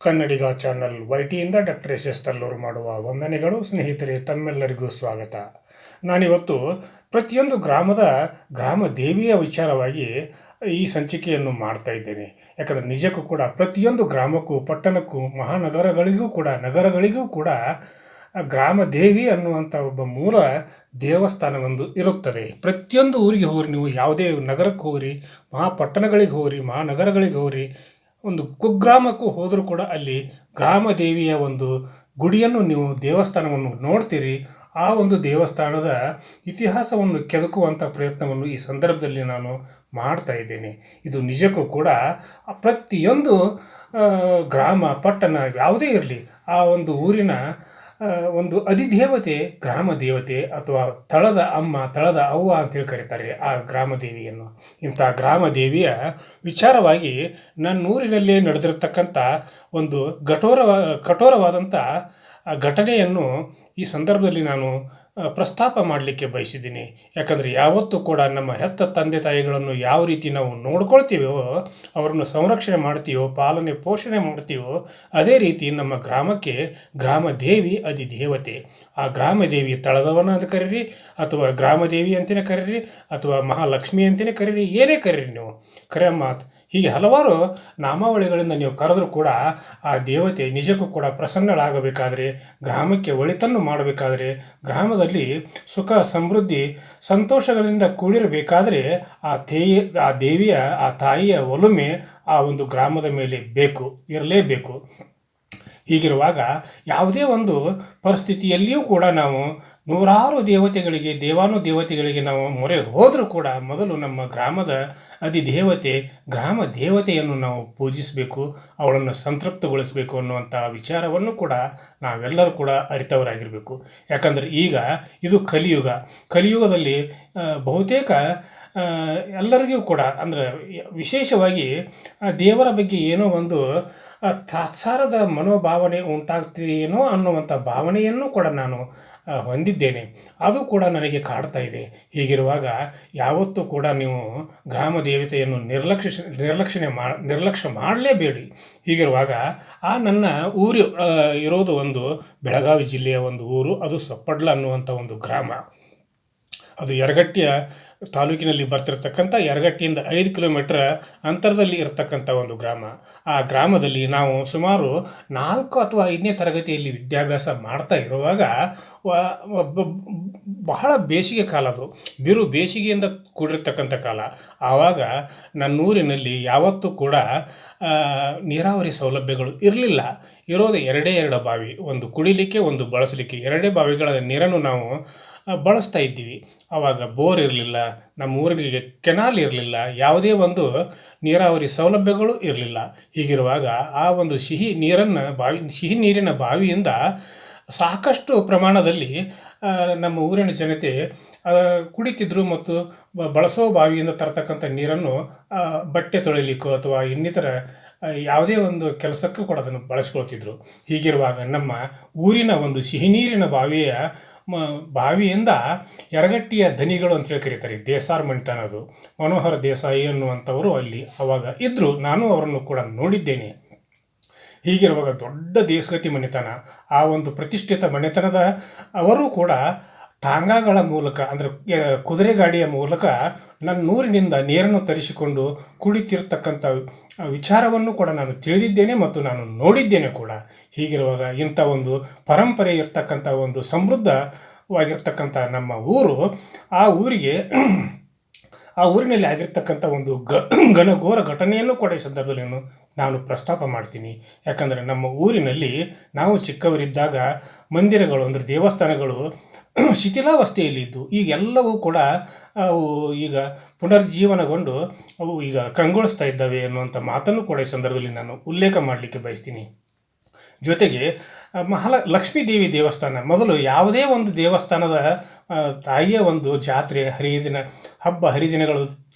ಕನ್ನಡಿಗ channel ವೈಟಿಯಿಂದ doctor S S Talluru ಮಾಡುವ ವಂದನೆಗಳು. ಸ್ನೇಹಿತರೆ, ತಮ್ಮೆಲ್ಲರಿಗೂ ಸ್ವಾಗತ. ನಾನಿವತ್ತು ಪ್ರತಿಯೊಂದು ಗ್ರಾಮ ದೇವಿಯ ವಿಚಾರವಾಗಿ ಈ ಸಂಚಿಕೆಯನ್ನು ಮಾಡ್ತಾ ಇದ್ದೇನೆ. ಯಾಕಂದರೆ ನಿಜಕ್ಕೂ ಕೂಡ ಪ್ರತಿಯೊಂದು ಗ್ರಾಮಕ್ಕೂ, ಪಟ್ಟಣಕ್ಕೂ, ನಗರಗಳಿಗೂ ಕೂಡ ಗ್ರಾಮ ದೇವಿ ಅನ್ನುವಂಥ ಒಬ್ಬ ಮೂಲ ದೇವಸ್ಥಾನವೊಂದು ಇರುತ್ತದೆ. ಪ್ರತಿಯೊಂದು ಊರಿಗೆ ಹೋಗ್ರಿ, ನೀವು ಯಾವುದೇ ನಗರಕ್ಕೆ ಹೋಗ್ರಿ, ಮಹಾಪಟ್ಟಣಗಳಿಗೆ ಹೋಗ್ರಿ, ಮಹಾನಗರಗಳಿಗೆ ಹೋಗ್ರಿ, ಒಂದು ಕುಗ್ರಾಮಕ್ಕೂ ಹೋದರೂ ಕೂಡ ಅಲ್ಲಿ ಗ್ರಾಮ ದೇವಿಯ ಒಂದು ಗುಡಿಯನ್ನು, ನೀವು ದೇವಸ್ಥಾನವನ್ನು ನೋಡ್ತೀರಿ. ಆ ಒಂದು ದೇವಸ್ಥಾನದ ಇತಿಹಾಸವನ್ನು ಕೆದಕುವಂಥ ಪ್ರಯತ್ನವನ್ನು ಈ ಸಂದರ್ಭದಲ್ಲಿ ನಾನು ಮಾಡ್ತಾ ಇದ್ದೇನೆ. ಇದು ನಿಜಕ್ಕೂ ಕೂಡ ಪ್ರತಿಯೊಂದು ಗ್ರಾಮ, ಪಟ್ಟಣ ಯಾವುದೇ ಇರಲಿ, ಆ ಒಂದು ಊರಿನ ಒಂದು ಅಧಿದೇವತೆ ಗ್ರಾಮ ದೇವತೆ ಅಥವಾ ತಳದ ಅಮ್ಮ, ತಳದ ಅವ್ವ ಅಂತೇಳಿ ಕರೀತಾರೆ ಆ ಗ್ರಾಮ ದೇವಿಯನ್ನು. ಇಂಥ ಗ್ರಾಮ ದೇವಿಯ ವಿಚಾರವಾಗಿ ನನ್ನೂರಿನಲ್ಲೇ ನಡೆದಿರತಕ್ಕಂಥ ಒಂದು ಕಠೋರವಾದಂಥ ಘಟನೆಯನ್ನು ಈ ಸಂದರ್ಭದಲ್ಲಿ ನಾನು ಪ್ರಸ್ತಾಪ ಮಾಡಲಿಕ್ಕೆ ಬಯಸಿದ್ದೀನಿ. ಯಾಕಂದರೆ ಯಾವತ್ತೂ ಕೂಡ ನಮ್ಮ ಹೆತ್ತ ತಂದೆ ತಾಯಿಗಳನ್ನು ಯಾವ ರೀತಿ ನಾವು ನೋಡ್ಕೊಳ್ತೀವೋ, ಅವರನ್ನು ಸಂರಕ್ಷಣೆ ಮಾಡ್ತೀವೋ, ಪಾಲನೆ ಪೋಷಣೆ ಮಾಡ್ತೀವೋ, ಅದೇ ರೀತಿ ನಮ್ಮ ಗ್ರಾಮಕ್ಕೆ ಗ್ರಾಮ ದೇವಿ ಅಧಿದೇವತೆ. ಆ ಗ್ರಾಮ ದೇವಿ ತಳದವನ ಅಂತ ಕರೀರಿ, ಅಥವಾ ಗ್ರಾಮ ದೇವಿ ಅಂತಲೇ ಕರೀರಿ, ಅಥವಾ ಮಹಾಲಕ್ಷ್ಮಿ ಅಂತಲೇ ಕರೀರಿ, ಏನೇ ಕರೀರಿ, ನೀವು ಕರೆಯಮ್ಮ, ಹೀಗೆ ಹಲವಾರು ನಾಮಾವಳಿಗಳಿಂದ ನೀವು ಕರೆದರೂ ಕೂಡ ಆ ದೇವತೆ ನಿಜಕ್ಕೂ ಕೂಡ ಪ್ರಸನ್ನಳಾಗಬೇಕಾದರೆ, ಗ್ರಾಮಕ್ಕೆ ಒಳಿತನ್ನು ಮಾಡಬೇಕಾದರೆ, ಗ್ರಾಮದಲ್ಲಿ ಸುಖ ಸಮೃದ್ಧಿ ಸಂತೋಷಗಳಿಂದ ಕೂಡಿರಬೇಕಾದರೆ ಆ ದೇವಿಯ, ಆ ತಾಯಿಯ ಒಲುಮೆ ಆ ಒಂದು ಗ್ರಾಮದ ಮೇಲೆ ಇರಲೇಬೇಕು. ಹೀಗಿರುವಾಗ ಯಾವುದೇ ಒಂದು ಪರಿಸ್ಥಿತಿಯಲ್ಲಿಯೂ ಕೂಡ ನಾವು ನೂರಾರು ದೇವಾನುದೇವತೆಗಳಿಗೆ ನಾವು ಮೊರೆ ಹೋದರೂ ಕೂಡ ಮೊದಲು ನಮ್ಮ ಗ್ರಾಮದ ಅಧಿದೇವತೆ ಗ್ರಾಮ ದೇವತೆಯನ್ನು ನಾವು ಪೂಜಿಸಬೇಕು, ಅವಳನ್ನು ಸಂತೃಪ್ತಗೊಳಿಸಬೇಕು ಅನ್ನುವಂಥ ವಿಚಾರವನ್ನು ಕೂಡ ನಾವೆಲ್ಲರೂ ಕೂಡ ಅರಿತವರಾಗಿರಬೇಕು. ಯಾಕಂದರೆ ಈಗ ಇದು ಕಲಿಯುಗದಲ್ಲಿ ಬಹುತೇಕ ಎಲ್ಲರಿಗೂ ಕೂಡ, ಅಂದರೆ ವಿಶೇಷವಾಗಿ ದೇವರ ಬಗ್ಗೆ ಏನೋ ಒಂದು ತಾತ್ಸಾರದ ಮನೋಭಾವನೆ ಉಂಟಾಗ್ತಿದೆಯೇನೋ ಅನ್ನುವಂಥ ಭಾವನೆಯನ್ನು ಕೂಡ ನಾನು ಹೊಂದಿದ್ದೇನೆ. ಅದು ಕೂಡ ನನಗೆ ಕಾಡ್ತಾ ಇದೆ. ಹೀಗಿರುವಾಗ ಯಾವತ್ತೂ ಕೂಡ ನೀವು ಗ್ರಾಮ ದೇವತೆಯನ್ನು ನಿರ್ಲಕ್ಷ್ಯ ಮಾಡಲೇಬೇಡಿ. ಹೀಗಿರುವಾಗ ನನ್ನ ಊರು ಇರೋದು ಒಂದು ಬೆಳಗಾವಿ ಜಿಲ್ಲೆಯ ಒಂದು ಊರು, ಅದು ಸೊಪ್ಪಡ್ಲ ಅನ್ನುವಂಥ ಒಂದು ಗ್ರಾಮ. ಅದು ಯರಗಟ್ಟಿಯ ತಾಲೂಕಿನಲ್ಲಿ ಬರ್ತಿರ್ತಕ್ಕಂಥ, ಯರಗಟ್ಟಿಯಿಂದ 5 ಕಿಲೋಮೀಟರ್ ಅಂತರದಲ್ಲಿ ಇರತಕ್ಕಂಥ ಒಂದು ಗ್ರಾಮ. ಆ ಗ್ರಾಮದಲ್ಲಿ ನಾವು ಸುಮಾರು 4 ಅಥವಾ 5ನೇ ತರಗತಿಯಲ್ಲಿ ವಿದ್ಯಾಭ್ಯಾಸ ಮಾಡ್ತಾ ಇರುವಾಗ ಬಹಳ ಬೇಸಿಗೆ ಕಾಲ, ಅದು ಬಿರು ಬೇಸಿಗೆಯಿಂದ ಕೂಡಿರ್ತಕ್ಕಂಥ ಕಾಲ. ಆವಾಗ ನನ್ನೂರಿನಲ್ಲಿ ಯಾವತ್ತೂ ಕೂಡ ನೀರಾವರಿ ಸೌಲಭ್ಯಗಳು ಇರಲಿಲ್ಲ. ಇರೋದು 2 ಬಾವಿ, ಒಂದು ಕುಡಿಲಿಕ್ಕೆ, ಒಂದು ಬಳಸಲಿಕ್ಕೆ. 2 ಬಾವಿಗಳ ನೀರನ್ನು ನಾವು ಬಳಸ್ತಾ ಇದ್ದೀವಿ. ಆವಾಗ ಬೋರ್ ಇರಲಿಲ್ಲ, ನಮ್ಮ ಊರಿಗೆ ಕೆನಾಲ್ ಇರಲಿಲ್ಲ, ಯಾವುದೇ ಒಂದು ನೀರಾವರಿ ಸೌಲಭ್ಯಗಳು ಇರಲಿಲ್ಲ. ಹೀಗಿರುವಾಗ ಆ ಒಂದು ಸಿಹಿ ನೀರಿನ ಬಾವಿಯಿಂದ ಸಾಕಷ್ಟು ಪ್ರಮಾಣದಲ್ಲಿ ನಮ್ಮ ಊರಿನ ಜನತೆ ಕುಡಿತಿದ್ರು ಮತ್ತು ಬಳಸೋ ಬಾವಿಯಿಂದ ತರತಕ್ಕಂಥ ನೀರನ್ನು ಬಟ್ಟೆ ತೊಳಿಲಿಕ್ಕೋ ಅಥವಾ ಇನ್ನಿತರ ಯಾವುದೇ ಒಂದು ಕೆಲಸಕ್ಕೂ ಕೂಡ ಅದನ್ನು ಬಳಸ್ಕೊಳ್ತಿದ್ರು. ಹೀಗಿರುವಾಗ ನಮ್ಮ ಊರಿನ ಒಂದು ಸಿಹಿ ನೀರಿನ ಬಾವಿಯಿಂದ ಯರಗಟ್ಟಿಯ ಧನಿಗಳು ಅಂತೇಳಿ ಕರೀತಾರೆ, ದೇಸಾರ್ ಮಣಿತನದು, ಮನೋಹರ ದೇಸಾಯಿ ಅನ್ನುವಂಥವರು ಅಲ್ಲಿ ಅವಾಗ ಇದ್ದರು. ನಾನು ಅವರನ್ನು ಕೂಡ ನೋಡಿದ್ದೇನೆ. ಹೀಗಿರುವಾಗ ದೊಡ್ಡ ದೇಶಗತಿ ಮನೆತನ, ಆ ಒಂದು ಪ್ರತಿಷ್ಠಿತ ಮನೆತನದ ಅವರು ಕೂಡ ಟಾಂಗಾಗಳ ಮೂಲಕ, ಅಂದರೆ ಕುದುರೆ ಗಾಡಿಯ ಮೂಲಕ ನನ್ನೂರಿನಿಂದ ನೀರನ್ನು ತರಿಸಿಕೊಂಡು ಕುಡಿತಿರ್ತಕ್ಕಂಥ ವಿಚಾರವನ್ನು ಕೂಡ ನಾನು ತಿಳಿದಿದ್ದೇನೆ ಮತ್ತು ನಾನು ನೋಡಿದ್ದೇನೆ ಕೂಡ. ಹೀಗಿರುವಾಗ ಇಂಥ ಒಂದು ಪರಂಪರೆ ಇರ್ತಕ್ಕಂಥ ಒಂದು ಸಮೃದ್ಧವಾಗಿರ್ತಕ್ಕಂಥ ನಮ್ಮ ಊರು, ಆ ಊರಿನಲ್ಲಿ ಆಗಿರ್ತಕ್ಕಂಥ ಒಂದು ಘನಘೋರ ಘಟನೆಯನ್ನು ಕೂಡ ಈ ಸಂದರ್ಭದಲ್ಲಿ ನಾನು ಪ್ರಸ್ತಾಪ ಮಾಡ್ತೀನಿ. ಯಾಕಂದರೆ ನಮ್ಮ ಊರಿನಲ್ಲಿ ನಾವು ಚಿಕ್ಕವರಿದ್ದಾಗ ಮಂದಿರಗಳು, ಅಂದರೆ ದೇವಸ್ಥಾನಗಳು ಶಿಥಿಲಾವಸ್ಥೆಯಲ್ಲಿದ್ದು, ಈಗೆಲ್ಲವೂ ಕೂಡ ಅವು ಈಗ ಪುನರ್ಜೀವನಗೊಂಡು ಅವು ಈಗ ಕಂಗೊಳಿಸ್ತಾ ಇದ್ದಾವೆ ಅನ್ನುವಂಥ ಮಾತನ್ನು ಕೂಡ ಈ ಸಂದರ್ಭದಲ್ಲಿ ನಾನು ಉಲ್ಲೇಖ ಮಾಡಲಿಕ್ಕೆ ಬಯಸ್ತೀನಿ. ಜೊತೆಗೆ ಲಕ್ಷ್ಮೀ ದೇವಿ ದೇವಸ್ಥಾನ, ಮೊದಲು ಯಾವುದೇ ಒಂದು ದೇವಸ್ಥಾನದ ತಾಯಿಯ ಒಂದು ಜಾತ್ರೆ, ಹರಿದಿನಗಳು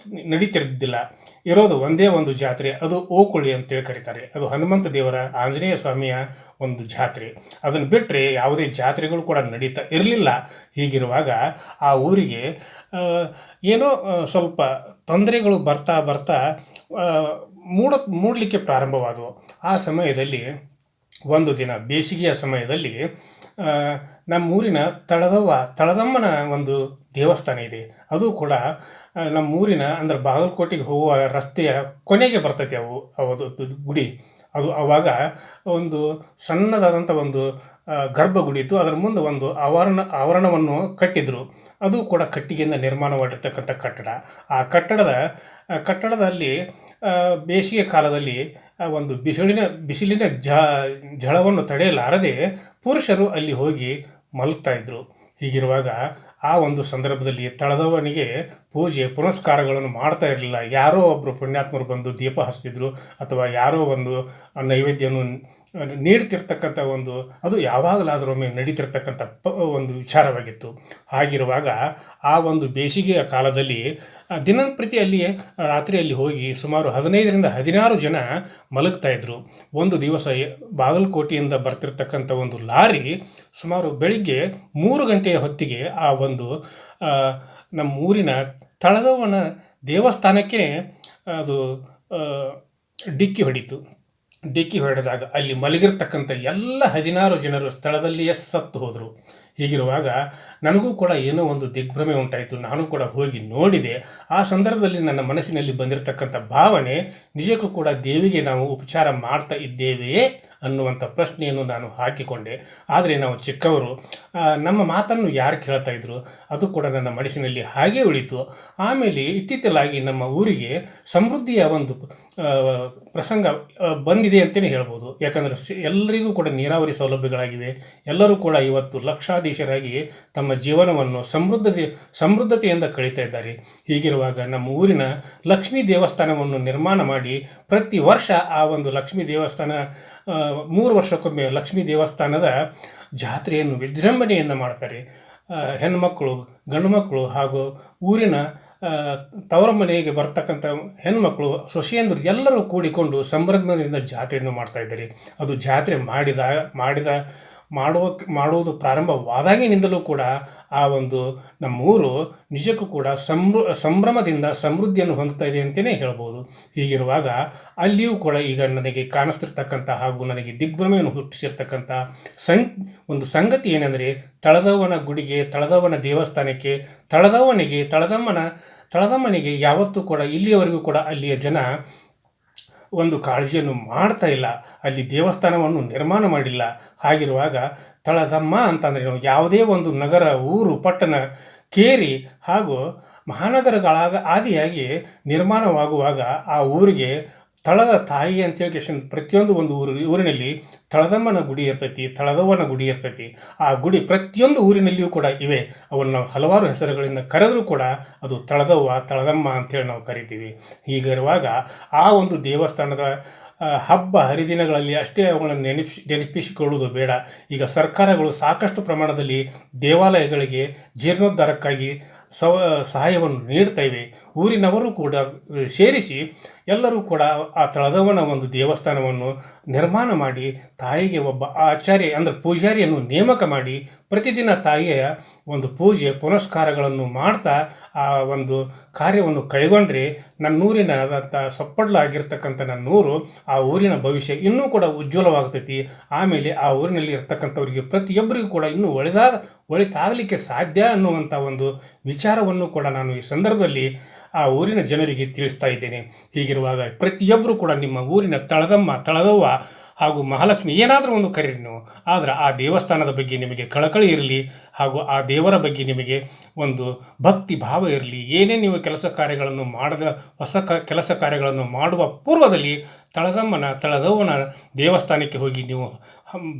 ನಡೀತಿರ್ದಿಲ್ಲ. ಇರೋದು ಒಂದೇ ಒಂದು ಜಾತ್ರೆ, ಅದು ಓಕುಳಿ ಅಂತೇಳಿ ಕರೀತಾರೆ. ಅದು ಹನುಮಂತ ದೇವರ, ಆಂಜನೇಯ ಸ್ವಾಮಿಯ ಒಂದು ಜಾತ್ರೆ. ಅದನ್ನು ಬಿಟ್ಟರೆ ಯಾವುದೇ ಜಾತ್ರೆಗಳು ಕೂಡ ನಡೀತಾ ಇರಲಿಲ್ಲ. ಹೀಗಿರುವಾಗ ಆ ಊರಿಗೆ ಏನೋ ಸ್ವಲ್ಪ ತೊಂದರೆಗಳು ಬರ್ತಾ ಮೂಡಲಿಕ್ಕೆ ಪ್ರಾರಂಭವಾದವು. ಆ ಸಮಯದಲ್ಲಿ ಒಂದು ದಿನ ಬೇಸಿಗೆಯ ಸಮಯದಲ್ಲಿ ನಮ್ಮೂರಿನ ತಳದಮ್ಮನ ಒಂದು ದೇವಸ್ಥಾನ ಇದೆ. ಅದು ಕೂಡ ನಮ್ಮೂರಿನ ಅಂದ್ರೆ ಬಾಗಲಕೋಟೆಗೆ ಹೋಗುವ ರಸ್ತೆಯ ಕೊನೆಗೆ ಬರ್ತೈತೆ ಅವದು ಗುಡಿ. ಅದು ಆವಾಗ ಒಂದು ಸಣ್ಣದಾದಂಥ ಒಂದು ಗರ್ಭಗುಡಿ ಇತ್ತು. ಅದರ ಮುಂದೆ ಒಂದು ಆವರಣವನ್ನು ಕಟ್ಟಿದ್ರು. ಅದು ಕೂಡ ಕಟ್ಟಿಗೆಯಿಂದ ನಿರ್ಮಾಣ ಮಾಡಿರ್ತಕ್ಕಂಥ ಕಟ್ಟಡ. ಆ ಕಟ್ಟಡದಲ್ಲಿ ಬೇಸಿಗೆ ಕಾಲದಲ್ಲಿ ಒಂದು ಬಿಸಿಲಿನ ಝಳವನ್ನು ತಡೆಯಲಾರದೆ ಪುರುಷರು ಅಲ್ಲಿ ಹೋಗಿ ಮಲಗ್ತಾ ಇದ್ರು. ಹೀಗಿರುವಾಗ ಆ ಒಂದು ಸಂದರ್ಭದಲ್ಲಿ ತಳದವನಿಗೆ ಪೂಜೆ ಪುನಸ್ಕಾರಗಳನ್ನು ಮಾಡ್ತಾ ಇರಲಿಲ್ಲ. ಯಾರೋ ಒಬ್ಬರು ಪುಣ್ಯಾತ್ಮರು ಬಂದು ದೀಪ ಹಚ್ತಿದ್ರು ಅಥವಾ ಯಾರೋ ಒಂದು ನೈವೇದ್ಯವನ್ನು ನೀಡ್ತಿರ್ತಕ್ಕಂಥ ಅದು ಯಾವಾಗಲಾದರೊಮ್ಮೆ ನಡೀತಿರ್ತಕ್ಕಂಥ ಒಂದು ವಿಚಾರವಾಗಿತ್ತು. ಹಾಗಿರುವಾಗ ಆ ಒಂದು ಬೇಸಿಗೆಯ ಕಾಲದಲ್ಲಿ ದಿನಂಪ್ರತಿ ಅಲ್ಲಿಯೇ ರಾತ್ರಿಯಲ್ಲಿ ಹೋಗಿ ಸುಮಾರು 15ರಿಂದ 16 ಜನ ಮಲಗ್ತಾಯಿದ್ರು. ಒಂದು ದಿವಸ ಬಾಗಲಕೋಟೆಯಿಂದ ಬರ್ತಿರ್ತಕ್ಕಂಥ ಒಂದು ಲಾರಿ ಸುಮಾರು ಬೆಳಿಗ್ಗೆ 3 ಗಂಟೆಯ ಹೊತ್ತಿಗೆ ನಮ್ಮ ಊರಿನ ತಳದವನ ದೇವಸ್ಥಾನಕ್ಕೆ ಅದು ಡಿಕ್ಕಿ ಹೊಡೆದಾಗ ಅಲ್ಲಿ ಮಲಗಿರ್ತಕ್ಕಂಥ ಎಲ್ಲ 16 ಜನರು ಸ್ಥಳದಲ್ಲಿಯೇ ಸತ್ತು ಹೋದರು. ಹೀಗಿರುವಾಗ ನನಗೂ ಕೂಡ ಏನೋ ಒಂದು ದಿಗ್ಭ್ರಮೆ ಉಂಟಾಯಿತು. ನಾನು ಕೂಡ ಹೋಗಿ ನೋಡಿದೆ. ಆ ಸಂದರ್ಭದಲ್ಲಿ ನನ್ನ ಮನಸ್ಸಿನಲ್ಲಿ ಬಂದಿರತಕ್ಕಂಥ ಭಾವನೆ, ನಿಜಕ್ಕೂ ಕೂಡ ದೇವಿಗೆ ನಾವು ಉಪಚಾರ ಮಾಡ್ತಾ ಇದ್ದೇವೆಯೇ ಅನ್ನುವಂಥ ಪ್ರಶ್ನೆಯನ್ನು ನಾನು ಹಾಕಿಕೊಂಡೆ. ಆದರೆ ನಾವು ಚಿಕ್ಕವರು, ನಮ್ಮ ಮಾತನ್ನು ಯಾರು ಕೇಳ್ತಾ ಇದ್ರು, ಅದು ಕೂಡ ನನ್ನ ಮನಸ್ಸಿನಲ್ಲಿ ಹಾಗೇ ಉಳಿತು. ಆಮೇಲೆ ಇತ್ತೀಚಲಾಗಿ ನಮ್ಮ ಊರಿಗೆ ಸಮೃದ್ಧಿಯ ಒಂದು ಪ್ರಸಂಗ ಬಂದಿದೆ ಅಂತಲೇ ಹೇಳ್ಬೋದು. ಯಾಕಂದರೆ ಎಲ್ಲರಿಗೂ ಕೂಡ ನೀರಾವರಿ ಸೌಲಭ್ಯಗಳಾಗಿವೆ. ಎಲ್ಲರೂ ಕೂಡ ಇವತ್ತು ಲಕ್ಷಾಧೀಶರಾಗಿ ತಮ್ಮ ಜೀವನವನ್ನು ಸಮೃದ್ಧತೆಯಿಂದ ಕಳೀತಾ ಇದ್ದಾರೆ. ಹೀಗಿರುವಾಗ ನಮ್ಮ ಊರಿನ ಲಕ್ಷ್ಮೀ ದೇವಸ್ಥಾನವನ್ನು ನಿರ್ಮಾಣ ಮಾಡಿ ಪ್ರತಿ ವರ್ಷ ಆ ಒಂದು ಲಕ್ಷ್ಮೀ ದೇವಸ್ಥಾನ 3 ವರ್ಷಕ್ಕೊಮ್ಮೆ ಲಕ್ಷ್ಮೀ ದೇವಸ್ಥಾನದ ಜಾತ್ರೆಯನ್ನು ವಿಜೃಂಭಣೆಯಿಂದ ಮಾಡ್ತಾರೆ. ಹೆಣ್ಮಕ್ಕಳು, ಗಂಡು ಮಕ್ಕಳು ಹಾಗೂ ಊರಿನ ತವರ ಮನೆಗೆ ಬರ್ತಕ್ಕಂಥ ಹೆಣ್ಮಕ್ಳು, ಸೊಸೆಯಂದರು ಎಲ್ಲರೂ ಕೂಡಿಕೊಂಡು ಸಂಭ್ರಮದಿಂದ ಜಾತ್ರೆಯನ್ನು ಮಾಡ್ತಾಯಿದ್ದಾರೆ. ಅದು ಜಾತ್ರೆ ಮಾಡುವುದು ಪ್ರಾರಂಭವಾದಾಗಿನಿಂದಲೂ ಕೂಡ ಆ ಒಂದು ನಮ್ಮೂರು ನಿಜಕ್ಕೂ ಕೂಡ ಸಂಭ್ರಮದಿಂದ ಸಮೃದ್ಧಿಯನ್ನು ಹೊಂದುತ್ತಾ ಇದೆ ಅಂತಲೇ ಹೇಳ್ಬೋದು. ಹೀಗಿರುವಾಗ ಅಲ್ಲಿಯೂ ಕೂಡ ಈಗ ನನಗೆ ಕಾಣಿಸ್ತಿರ್ತಕ್ಕಂಥ ಹಾಗೂ ನನಗೆ ದಿಗ್ಭ್ರಮೆಯನ್ನು ಹುಟ್ಟಿಸಿರ್ತಕ್ಕಂಥ ಒಂದು ಸಂಗತಿ ಏನೆಂದರೆ, ತಳದವನ ಗುಡಿಗೆ, ತಳದವನ ದೇವಸ್ಥಾನಕ್ಕೆ, ತಳದಮ್ಮನಿಗೆ ಯಾವತ್ತೂ ಕೂಡ ಇಲ್ಲಿಯವರೆಗೂ ಕೂಡ ಅಲ್ಲಿಯ ಜನ ಒಂದು ಕಾಳಜಿಯನ್ನು ಮಾಡ್ತಾ ಇಲ್ಲ. ಅಲ್ಲಿ ದೇವಸ್ಥಾನವನ್ನು ನಿರ್ಮಾಣ ಮಾಡಿಲ್ಲ. ಹಾಗಿರುವಾಗ ತಳದಮ್ಮ ಅಂತಂದರೆ ಯಾವುದೇ ಒಂದು ನಗರ, ಊರು, ಪಟ್ಟಣ, ಕೇರಿ ಹಾಗೂ ಆದಿಯಾಗಿ ನಿರ್ಮಾಣವಾಗುವಾಗ ಆ ಊರಿಗೆ ತಳದ ತಾಯಿ ಅಂತೇಳಿ ಪ್ರತಿಯೊಂದು ಒಂದು ಊರಿನಲ್ಲಿ ತಳದಮ್ಮನ ಗುಡಿ ಇರ್ತೈತಿ, ತಳದವ್ವನ ಗುಡಿ ಇರ್ತೈತಿ. ಆ ಗುಡಿ ಪ್ರತಿಯೊಂದು ಊರಿನಲ್ಲಿಯೂ ಕೂಡ ಇವೆ. ಅವನ್ನು ನಾವು ಹಲವಾರು ಹೆಸರುಗಳಿಂದ ಕರೆದರೂ ಕೂಡ ಅದು ತಳದವ್ವ, ತಳದಮ್ಮ ಅಂತೇಳಿ ನಾವು ಕರಿತೀವಿ. ಹೀಗಿರುವಾಗ ಆ ಒಂದು ದೇವಸ್ಥಾನದ ಹಬ್ಬ ಹರಿದಿನಗಳಲ್ಲಿ ಅಷ್ಟೇ ಅವುಗಳನ್ನು ನೆನಪಿಸಿಕೊಳ್ಳುವುದು ಬೇಡ. ಈಗ ಸರ್ಕಾರಗಳು ಸಾಕಷ್ಟು ಪ್ರಮಾಣದಲ್ಲಿ ದೇವಾಲಯಗಳಿಗೆ ಜೀರ್ಣೋದ್ಧಾರಕ್ಕಾಗಿ ಸಹಾಯವನ್ನು ನೀಡ್ತಾ ಇವೆ. ಊರಿನವರು ಕೂಡ ಸೇರಿಸಿ ಎಲ್ಲರೂ ಕೂಡ ಆ ತಳದವನ ಒಂದು ದೇವಸ್ಥಾನವನ್ನು ನಿರ್ಮಾಣ ಮಾಡಿ ತಾಯಿಗೆ ಒಬ್ಬ ಆಚಾರ್ಯ ಅಂದರೆ ಪೂಜಾರಿಯನ್ನು ನೇಮಕ ಮಾಡಿ ಪ್ರತಿದಿನ ತಾಯಿಯ ಒಂದು ಪೂಜೆ ಪುನಸ್ಕಾರಗಳನ್ನು ಮಾಡ್ತಾ ಆ ಒಂದು ಕಾರ್ಯವನ್ನು ಕೈಗೊಂಡ್ರೆ ನನ್ನೂರಿನಾದಂಥ ಸೊಪ್ಪಡ್ಲಾಗಿರ್ತಕ್ಕಂಥ ನನ್ನೂರು, ಆ ಊರಿನ ಭವಿಷ್ಯ ಇನ್ನೂ ಕೂಡ ಉಜ್ವಲವಾಗ್ತೈತಿ. ಆಮೇಲೆ ಆ ಊರಿನಲ್ಲಿ ಇರ್ತಕ್ಕಂಥವ್ರಿಗೆ ಪ್ರತಿಯೊಬ್ಬರಿಗೂ ಕೂಡ ಇನ್ನೂ ಒಳಿತಾಗಲಿಕ್ಕೆ ಸಾಧ್ಯ ಅನ್ನುವಂಥ ಒಂದು ವಿಚಾರವನ್ನು ಕೂಡ ನಾನು ಈ ಸಂದರ್ಭದಲ್ಲಿ ಆ ಊರಿನ ಜನರಿಗೆ ತಿಳಿಸ್ತಾ ಇದ್ದೇನೆ. ಹೀಗಿರುವಾಗ ಪ್ರತಿಯೊಬ್ಬರು ಕೂಡ ನಿಮ್ಮ ಊರಿನ ತಳದಮ್ಮ, ತಳದವ್ವ ಹಾಗೂ ಮಹಾಲಕ್ಷ್ಮಿ ಏನಾದರೂ ಒಂದು ಕರೀರಿ ನೀವು. ಆದರೆ ಆ ದೇವಸ್ಥಾನದ ಬಗ್ಗೆ ನಿಮಗೆ ಕಳಕಳಿ ಇರಲಿ ಹಾಗೂ ಆ ದೇವರ ಬಗ್ಗೆ ನಿಮಗೆ ಒಂದು ಭಕ್ತಿ ಭಾವ ಇರಲಿ. ಏನೇ ನೀವು ಕೆಲಸ ಕಾರ್ಯಗಳನ್ನು ಕೆಲಸ ಕಾರ್ಯಗಳನ್ನು ಮಾಡುವ ಪೂರ್ವದಲ್ಲಿ ತಳದವ್ವನ ದೇವಸ್ಥಾನಕ್ಕೆ ಹೋಗಿ ನೀವು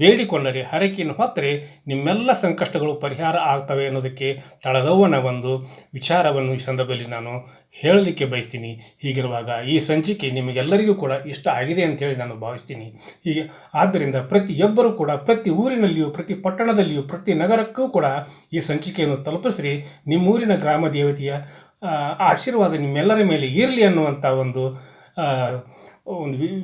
ಬೇಡಿಕೊಂಡರೆ, ಹರಕೆಯನ್ನು ಹೊತ್ತರೆ ನಿಮ್ಮೆಲ್ಲ ಸಂಕಷ್ಟಗಳು ಪರಿಹಾರ ಆಗ್ತವೆ ಅನ್ನೋದಕ್ಕೆ ತಳದವ್ವನ ಒಂದು ವಿಚಾರವನ್ನು ಈ ಸಂದರ್ಭದಲ್ಲಿ ನಾನು ಹೇಳಲಿಕ್ಕೆ ಬಯಸ್ತೀನಿ. ಹೀಗಿರುವಾಗ ಈ ಸಂಚಿಕೆ ನಿಮಗೆಲ್ಲರಿಗೂ ಕೂಡ ಇಷ್ಟ ಆಗಿದೆ ಅಂತೇಳಿ ನಾನು ಭಾವಿಸ್ತೀನಿ. ಹೀಗೆ ಆದ್ದರಿಂದ ಪ್ರತಿಯೊಬ್ಬರೂ ಕೂಡ ಪ್ರತಿ ಊರಿನಲ್ಲಿಯೂ, ಪ್ರತಿ ಪಟ್ಟಣದಲ್ಲಿಯೂ, ಪ್ರತಿ ನಗರಕ್ಕೂ ಕೂಡ ಈ ಸಂಚಿಕೆಯನ್ನು ತಲುಪಿಸ್ರಿ. ನಿಮ್ಮೂರಿನ ಗ್ರಾಮ ದೇವತೆಯ ಆಶೀರ್ವಾದ ನಿಮ್ಮೆಲ್ಲರ ಮೇಲೆ ಇರಲಿ ಅನ್ನುವಂಥ ಒಂದು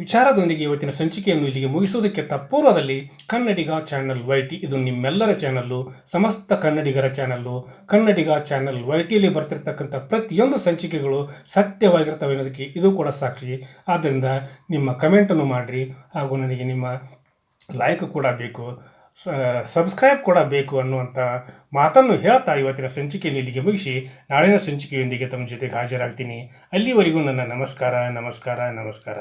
ವಿಚಾರದೊಂದಿಗೆ ಇವತ್ತಿನ ಸಂಚಿಕೆಯನ್ನು ಇಲ್ಲಿಗೆ ಮುಗಿಸುವುದಕ್ಕೆ ಪೂರ್ವದಲ್ಲಿ ಕನ್ನಡಿಗ ಚಾನಲ್ YT ಇದು ನಿಮ್ಮೆಲ್ಲರ ಚಾನಲ್ಲು, ಸಮಸ್ತ ಕನ್ನಡಿಗರ ಚಾನಲ್ಲು. ಕನ್ನಡಿಗ ಚಾನಲ್ YTಯಲ್ಲಿ ಬರ್ತಿರ್ತಕ್ಕಂಥ ಪ್ರತಿಯೊಂದು ಸಂಚಿಕೆಗಳು ಸತ್ಯವಾಗಿರ್ತವೆ ಅನ್ನೋದಕ್ಕೆ ಇದು ಕೂಡ ಸಾಕ್ಷಿ. ಆದ್ದರಿಂದ ನಿಮ್ಮ ಕಮೆಂಟನ್ನು ಮಾಡಿರಿ ಹಾಗೂ ನನಗೆ ನಿಮ್ಮ ಲೈಕ್ ಕೂಡ ಬೇಕು, ಸಬ್ಸ್ಕ್ರೈಬ್ ಕೂಡ ಬೇಕು ಅನ್ನುವಂಥ ಮಾತನ್ನು ಹೇಳ್ತಾ ಇವತ್ತಿನ ಸಂಚಿಕೆಯನ್ನು ಇಲ್ಲಿಗೆ ಮುಗಿಸಿ ನಾಳಿನ ಸಂಚಿಕೆಯೊಂದಿಗೆ ತಮ್ಮ ಜೊತೆಗೆ ಹಾಜರಾಗ್ತೀನಿ. ಅಲ್ಲಿವರೆಗೂ ನನ್ನ ನಮಸ್ಕಾರ ನಮಸ್ಕಾರ ನಮಸ್ಕಾರ.